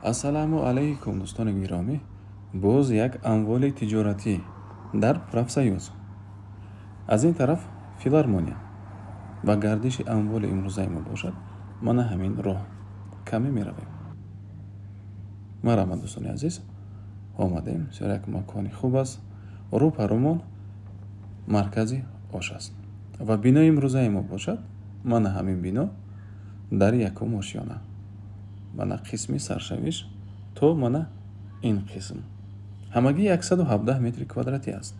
ассалому алайкум дӯстони гиромӣ, боз як амволи тиҷоратӣ дар профсоюз. Аз ин тараф филармония ва гардиши амволи имрӯзаи мо бошад, мана ҳамин роҳ каме меравем. Марҳамат дӯстони азиз, омадем. Бисёр як макони хуб аст. рӯпарумон маркази ош аст ва бинои имрӯзаи мо бошад, мана ҳамин бино дар якум ошёна, мана қисми саршавиш то мана ин қисм ҳамагӣ 117 метри квадратӣ аст.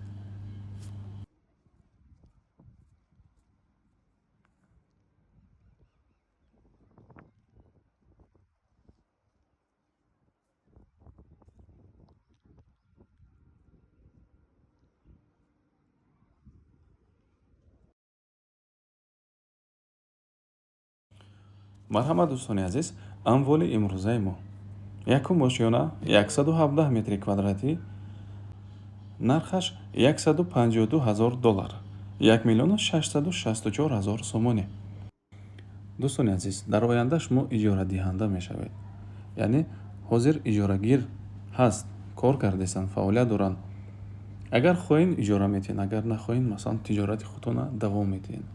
марҳамат дӯстони азиз, амволи имрӯзаи мо якум ошёна 117 метри квадратӣ, нархаш $152,000, 1,664,000 сомонӣ. дӯстони азиз, дар оянда шумо иҷорадиҳанда мешавед, яъне ҳозир иҷорагир ҳаст, кор кардесанд, фаъолият доранд. агар хоҳен иҷора метиҳен, агар нахоҳен масалан тиҷорати худтона давом метиҳен.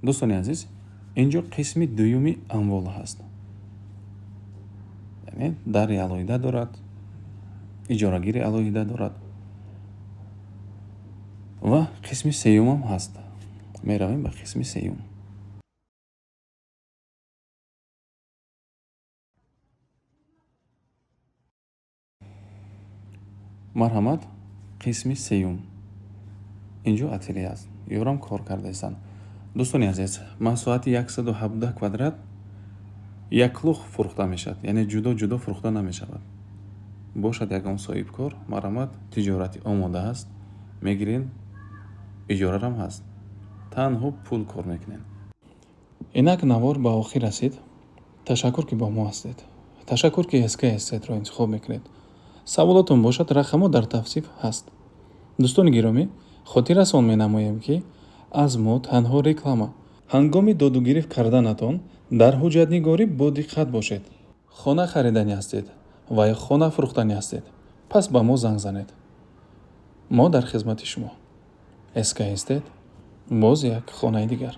дӯстони азиз, инҷо қисми дуюми амвол ҳаст, яъне дари алоҳида дорад, иҷорагири алоҳида дорад ва қисми сеюмам ҳаст. меравем ба қисми сеюм. марҳамат, қисми сеюм инҷо ателе аст, ёрам кор кардаистанд. дӯстони азиз, маҳсулоти 117 квадрат яклух фурӯхта мешавад, яъне ҷудо ҷудо фурӯхта намешавад. бошад ягон соҳибкор, марҳамат, тиҷорати омода аст, мегирен, иҷорарам ҳаст, танҳо пул кор мекунем. инак навор ба охир расид. ташаккур ки бо мо ҳастед, ташаккур ки SK-Estate-ро интихоб мекунед. саволотон бошад, рақамҳо дар тавсиф ҳаст. дӯстони гиромӣ, хотиррасон менамоем ки аз мо танҳо реклама. ҳангоми доду гирифт карданатон дар ҳуҷҷатнигорӣ бо диққат бошед. хона харидани ҳастед ва ё хона фурӯхтани ҳастед, пас ба мо занг занед. мо дар хизмати шумо. SK-Estate, боз як хонаи дигар.